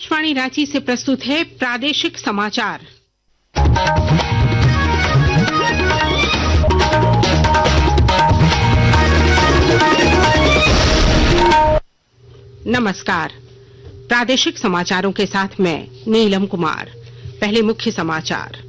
आकाशवाणी रांची से प्रस्तुत है प्रादेशिक समाचार। नमस्कार, प्रादेशिक समाचारों के साथ मैं नीलम कुमार। पहले मुख्य समाचार।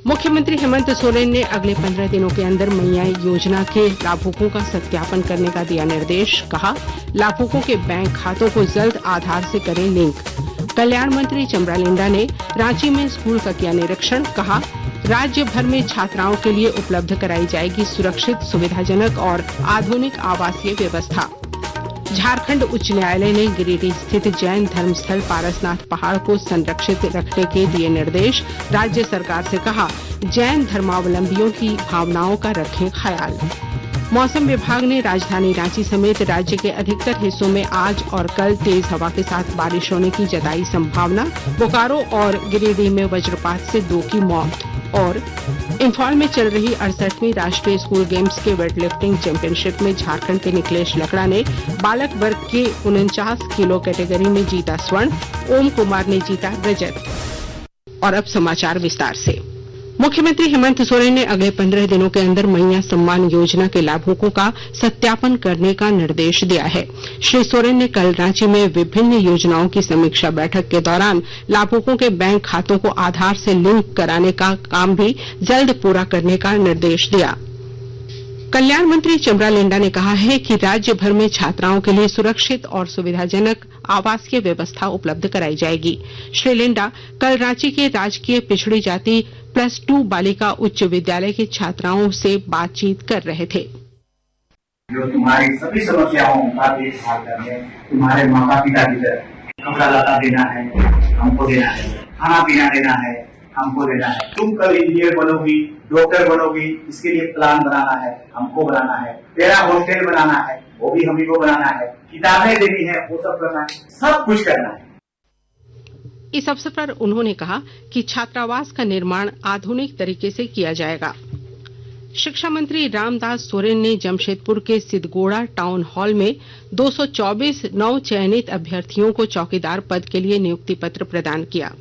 मुख्यमंत्री हेमंत सोरेन ने अगले 15 दिनों के अंदर मैया योजना के लाभुकों का सत्यापन करने का दिया निर्देश। कहा, लाभुकों के बैंक खातों को जल्द आधार से करें लिंक। कल्याण मंत्री चंद्रा लिंडा ने रांची में स्कूल का किया निरीक्षण। कहा, राज्य भर में छात्राओं के लिए उपलब्ध कराई जाएगी सुरक्षित, सुविधाजनक और आधुनिक आवासीय व्यवस्था। झारखंड उच्च न्यायालय ने गिरिडीह स्थित जैन धर्मस्थल पारसनाथ पहाड़ को संरक्षित रखने के दिए निर्देश। राज्य सरकार से कहा, जैन धर्मावलंबियों की भावनाओं का रखें ख्याल। मौसम विभाग ने राजधानी रांची समेत राज्य के अधिकतर हिस्सों में आज और कल तेज हवा के साथ बारिश होने की जताई संभावना। बोकारो और गिरिडीह में वज्रपात से 2 की मौत। और इंफॉल में चल रही 68वीं राष्ट्रीय स्कूल गेम्स के वेटलिफ्टिंग चैंपियनशिप में झारखंड के निकलेश लकड़ा ने बालक वर्ग के 49 किलो कैटेगरी में जीता स्वर्ण। ओम कुमार ने जीता रजत। और अब समाचार विस्तार से। मुख्यमंत्री हेमंत सोरेन ने अगले 15 दिनों के अंदर मैया सम्मान योजना के लाभुकों का सत्यापन करने का निर्देश दिया है। श्री सोरेन ने कल रांची में विभिन्न योजनाओं की समीक्षा बैठक के दौरान लाभुकों के बैंक खातों को आधार से लिंक कराने का काम भी जल्द पूरा करने का निर्देश दिया। कल्याण मंत्री चंद्रा लिंडा ने कहा है कि राज्य भर में छात्राओं के लिए सुरक्षित और सुविधाजनक आवासीय व्यवस्था उपलब्ध कराई जाएगी। श्री लिंडा कल रांची के राजकीय पिछड़ी जाति +2 बालिका उच्च विद्यालय के छात्राओं से बातचीत कर रहे थे। जो तुम्हारी सभी समस्याओं का देखभाल करने तुम्हारे माता पिता की तरह कपड़ा लता देना है, हमको देना है, खाना पीना देना है, हमको देना है। तुम कल इंजीनियर बनोगी, डॉक्टर बनोगी, इसके लिए प्लान बनाना है, हमको बनाना है। तेरा हॉस्टल बनाना है, वो भी हम ही को बनाना है। किताबें देनी है, वो सब करना है, सब कुछ करना है। इस अवसर पर उन्होंने कहा कि छात्रावास का निर्माण आधुनिक तरीके से किया जाएगा। शिक्षा मंत्री रामदास सोरेन ने जमशेदपुर के सिद्धगोड़ा टाउन हॉल में 224 नव चयनित अभ्यर्थियों को चौकीदार पद के लिए नियुक्ति पत्र प्रदान किया।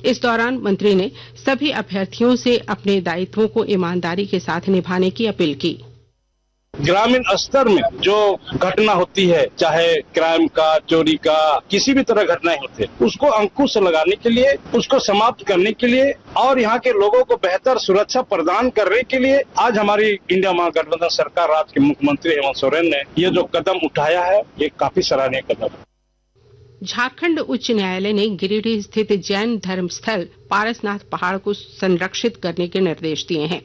इस दौरान मंत्री ने सभी अभ्यर्थियों से अपने दायित्वों को ईमानदारी के साथ निभाने की अपील की। ग्रामीण स्तर में जो घटना होती है, चाहे क्राइम का, चोरी का, किसी भी तरह घटनाएं होती है, उसको अंकुश लगाने के लिए, उसको समाप्त करने के लिए और यहाँ के लोगों को बेहतर सुरक्षा प्रदान करने के लिए आज हमारी इंडिया महागठबंधन सरकार, राज्य के मुख्यमंत्री हेमंत सोरेन ने ये जो कदम उठाया है, ये काफी सराहनीय कदम है। झारखंड उच्च न्यायालय ने गिरिडीह स्थित जैन धर्मस्थल पारसनाथ पहाड़ को संरक्षित करने के निर्देश दिए हैं।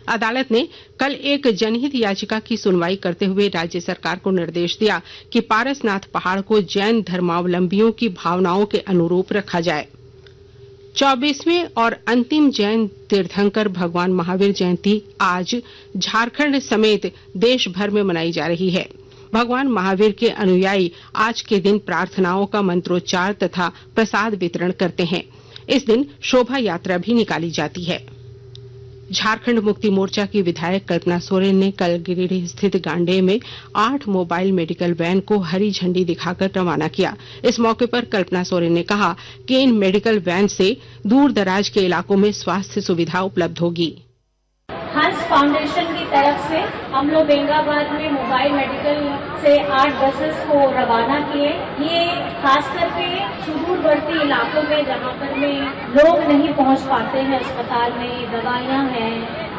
अदालत ने कल एक जनहित याचिका की सुनवाई करते हुए राज्य सरकार को निर्देश दिया कि पारसनाथ पहाड़ को जैन धर्मावलंबियों की भावनाओं के अनुरूप रखा जाए। 24वें और अंतिम जैन तीर्थंकर भगवान महावीर जयंती आज झारखंड समेत देश भर में मनाई जा रही है। भगवान महावीर के अनुयायी आज के दिन प्रार्थनाओं का मंत्रोच्चार तथा प्रसाद वितरण करते हैं। इस दिन शोभा यात्रा भी निकाली जाती है। झारखंड मुक्ति मोर्चा की विधायक कल्पना सोरेन ने कल गिरिडीह स्थित गांडेय में 8 मोबाइल मेडिकल वैन को हरी झंडी दिखाकर रवाना किया। इस मौके पर कल्पना सोरेन ने कहा कि इन मेडिकल वैन से दूर दराज के इलाकों में स्वास्थ्य सुविधा उपलब्ध होगी। हंस फाउंडेशन की तरफ से हम लोग बेंगाबाद में मोबाइल मेडिकल से 8 बसेस को रवाना किए। ये खास करके सुदूरवर्ती इलाकों में जहाँ पर में लोग नहीं पहुँच पाते हैं, अस्पताल में दवाइयाँ हैं,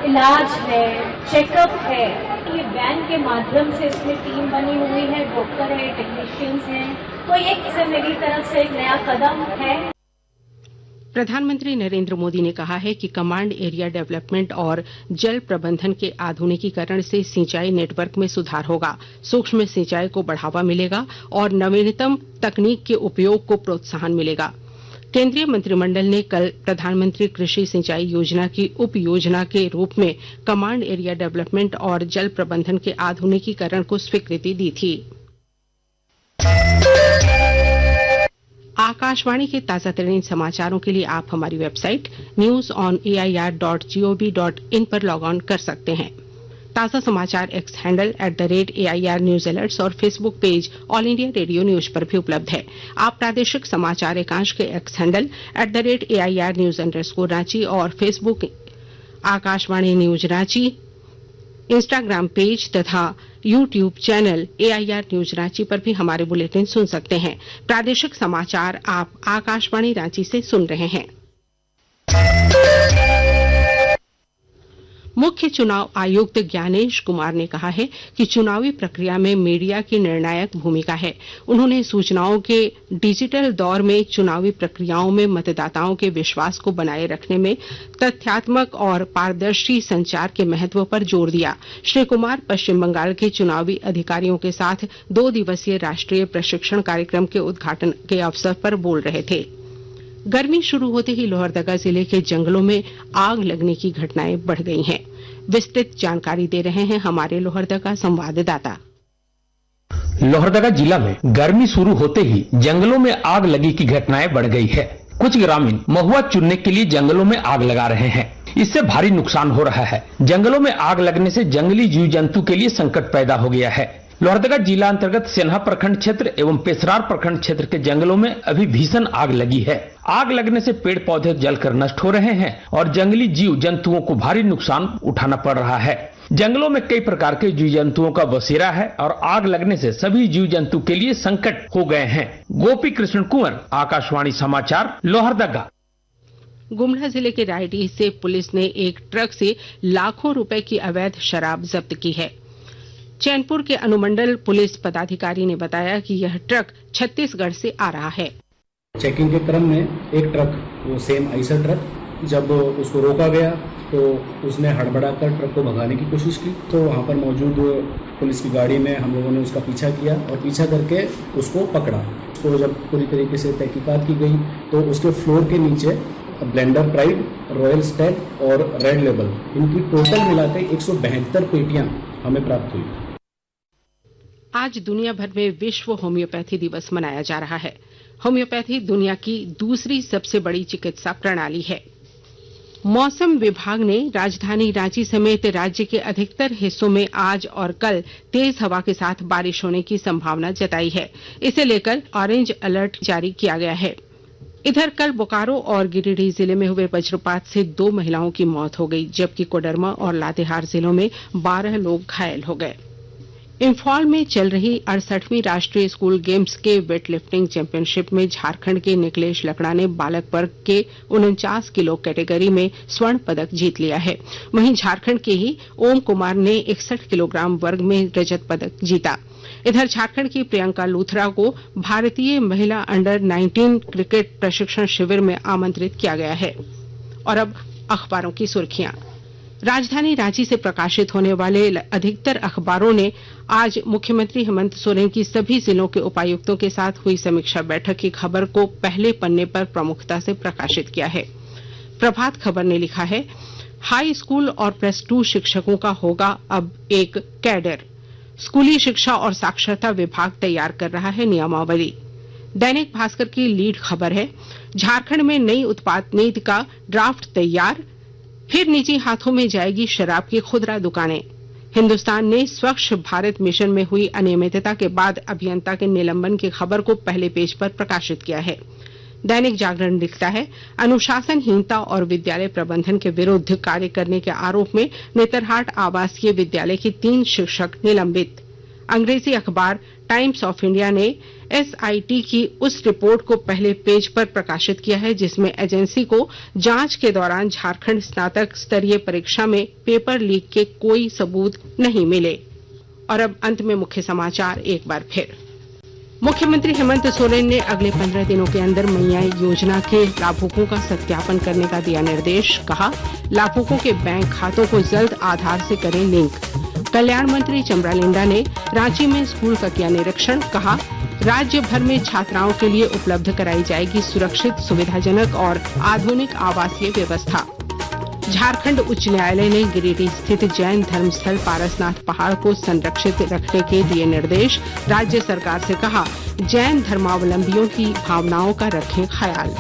इलाज है, चेकअप है, ये वैन के माध्यम से इसमें टीम बनी हुई है, डॉक्टर है, टेक्नीशियंस हैं। तो ये मेरी तरफ से एक नया कदम है। प्रधानमंत्री नरेंद्र मोदी ने कहा है कि कमांड एरिया डेवलपमेंट और जल प्रबंधन के आधुनिकीकरण से सिंचाई नेटवर्क में सुधार होगा, सूक्ष्म सिंचाई को बढ़ावा मिलेगा और नवीनतम तकनीक के उपयोग को प्रोत्साहन मिलेगा। केंद्रीय मंत्रिमंडल ने कल प्रधानमंत्री कृषि सिंचाई योजना की उप योजना के रूप में कमांड एरिया डेवलपमेंट और जल प्रबंधन के आधुनिकीकरण को स्वीकृति दी थी। आकाशवाणी के ताजा तरीन समाचारों के लिए आप हमारी वेबसाइट newsonair.gov.in पर लॉग ऑन कर सकते हैं। ताजा समाचार X handle @AIR news alerts और Facebook page All India Radio News पर भी उपलब्ध है। आप प्रादेशिक समाचार एकांश के X handle @AIR news _Ranchi और Facebook Akashvani news Ranchi, Instagram page तथा YouTube channel AIR news Ranchi पर भी हमारे बुलेटिन सुन सकते हैं। प्रादेशिक समाचार आप आकाशवाणी रांची से सुन रहे हैं। मुख्य चुनाव आयुक्त ज्ञानेश कुमार ने कहा है कि चुनावी प्रक्रिया में मीडिया की निर्णायक भूमिका है। उन्होंने सूचनाओं के डिजिटल दौर में चुनावी प्रक्रियाओं में मतदाताओं के विश्वास को बनाए रखने में तथ्यात्मक और पारदर्शी संचार के महत्व पर जोर दिया। श्री कुमार पश्चिम बंगाल के चुनावी अधिकारियों के साथ 2 दिवसीय राष्ट्रीय प्रशिक्षण कार्यक्रम के उद्घाटन के अवसर पर बोल रहे थे। गर्मी शुरू होते ही लोहरदगा जिले के जंगलों में आग लगने की घटनाएं बढ़ गई हैं। विस्तृत जानकारी दे रहे हैं हमारे लोहरदगा संवाददाता। लोहरदगा जिला में गर्मी शुरू होते ही जंगलों में आग लगी की घटनाएं बढ़ गई है। कुछ ग्रामीण महुआ चुनने के लिए जंगलों में आग लगा रहे हैं। इससे भारी नुकसान हो रहा है। जंगलों में आग लगने से जंगली जीव जंतु के लिए संकट पैदा हो गया है। लोहरदगा जिला अंतर्गत सेन्हा प्रखंड क्षेत्र एवं पेसरार प्रखंड क्षेत्र के जंगलों में अभी भीषण आग लगी है। आग लगने से पेड़ पौधे जलकर नष्ट हो रहे हैं और जंगली जीव जंतुओं को भारी नुकसान उठाना पड़ रहा है। जंगलों में कई प्रकार के जीव जंतुओं का बसेरा है और आग लगने से सभी जीव जंतु के लिए संकट हो गए हैं। गोपी कृष्ण कुंवर, आकाशवाणी समाचार, लोहरदगा। गुमला जिले के रायडीह से पुलिस ने एक ट्रक से लाखों रुपए की अवैध शराब जब्त की है। चैनपुर के अनुमंडल पुलिस पदाधिकारी ने बताया कि यह ट्रक छत्तीसगढ़ से आ रहा है। चेकिंग के क्रम में एक ट्रक, वो सेम आइसर ट्रक, जब उसको रोका गया तो उसने हड़बड़ाकर ट्रक को भगाने की कोशिश की। तो वहाँ पर मौजूद पुलिस की गाड़ी में हम लोगों ने उसका पीछा किया और पीछा करके उसको पकड़ा। उसको जब पूरी तरीके से तहकीकात की गई तो उसके फ्लोर के नीचे ब्लेंडर प्राइड, रॉयल स्टैग और रेड लेबल, इनकी टोटल मिलाकर 172 पेटियां हमें प्राप्त हुई। आज दुनिया भर में विश्व होम्योपैथी दिवस मनाया जा रहा है। होम्योपैथी दुनिया की दूसरी सबसे बड़ी चिकित्सा प्रणाली है। मौसम विभाग ने राजधानी रांची समेत राज्य के अधिकतर हिस्सों में आज और कल तेज हवा के साथ बारिश होने की संभावना जताई है। इसे लेकर ऑरेंज अलर्ट जारी किया गया है। इधर कल बोकारो और गिरिडीह जिले में हुए वज्रपात से 2 महिलाओं की मौत हो गई, जबकि कोडरमा और लातेहार जिलों में 12 लोग घायल हो गए। इंफॉल में चल रही 68वीं राष्ट्रीय स्कूल गेम्स के वेट लिफ्टिंग चैंपियनशिप में झारखंड के निकलेश लकड़ा ने बालक वर्ग के 49 किलो कैटेगरी में स्वर्ण पदक जीत लिया है। वहीं झारखंड के ही ओम कुमार ने 61 किलोग्राम वर्ग में रजत पदक जीता। इधर झारखंड की प्रियंका लूथरा को भारतीय महिला अंडर 19 क्रिकेट प्रशिक्षण शिविर में आमंत्रित किया गया है। और अब अखबारों की सुर्खियां। राजधानी रांची से प्रकाशित होने वाले अधिकतर अखबारों ने आज मुख्यमंत्री हेमंत सोरेन की सभी जिलों के उपायुक्तों के साथ हुई समीक्षा बैठक की खबर को पहले पन्ने पर प्रमुखता से प्रकाशित किया है। प्रभात खबर ने लिखा है, हाई स्कूल और प्लस 2 शिक्षकों का होगा अब एक कैडर। स्कूली शिक्षा और साक्षरता विभाग तैयार कर रहा है नियमावली। दैनिक भास्कर की लीड खबर है, झारखंड में नई उत्पाद नीति का ड्राफ्ट तैयार, फिर निजी हाथों में जाएगी शराब की खुदरा दुकानें। हिंदुस्तान ने स्वच्छ भारत मिशन में हुई अनियमितता के बाद अभियंता के निलंबन की खबर को पहले पेज पर प्रकाशित किया है। दैनिक जागरण लिखता है, अनुशासनहीनता और विद्यालय प्रबंधन के विरुद्ध कार्य करने के आरोप में नेतरहाट आवासीय विद्यालय के 3 शिक्षक निलंबित। अंग्रेजी अखबार टाइम्स ऑफ इंडिया ने एसआईटी की उस रिपोर्ट को पहले पेज पर प्रकाशित किया है जिसमें एजेंसी को जांच के दौरान झारखंड स्नातक स्तरीय परीक्षा में पेपर लीक के कोई सबूत नहीं मिले। और अब अंत में मुख्य समाचार एक बार फिर। मुख्यमंत्री हेमंत सोरेन ने अगले 15 दिनों के अंदर मैया योजना के लाभुकों का सत्यापन करने का दिया निर्देश। कहा, लाभुकों के बैंक खातों को जल्द आधार से करें लिंक। कल्याण मंत्री चंद्रा लिंडा ने रांची में स्कूल का किया निरीक्षण। कहा, राज्य भर में छात्राओं के लिए उपलब्ध कराई जाएगी सुरक्षित, सुविधाजनक और आधुनिक आवासीय व्यवस्था। झारखंड उच्च न्यायालय ने गिरिडीह स्थित जैन धर्मस्थल पारसनाथ पहाड़ को संरक्षित रखने के दिए निर्देश। राज्य सरकार से कहा, जैन धर्मावलंबियों की भावनाओं का रखें ख्याल।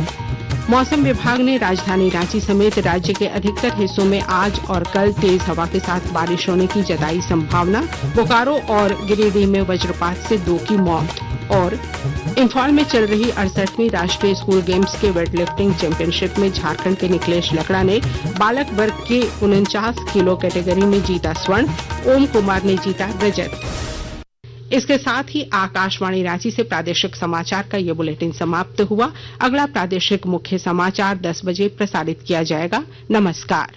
मौसम विभाग ने राजधानी रांची समेत राज्य के अधिकतर हिस्सों में आज और कल तेज हवा के साथ बारिश होने की जताई संभावना। बोकारो और गिरिडीह में वज्रपात से 2 की मौत। और इंफॉल में चल रही 68वीं राष्ट्रीय स्कूल गेम्स के वेटलिफ्टिंग चैंपियनशिप में झारखंड के निकलेश लकड़ा ने बालक वर्ग के 49 किलो कैटेगरी में जीता स्वर्ण। ओम कुमार ने जीता रजत। इसके साथ ही आकाशवाणी रांची से प्रादेशिक समाचार का ये बुलेटिन समाप्त हुआ। अगला प्रादेशिक मुख्य समाचार 10 बजे प्रसारित किया जाएगा। नमस्कार।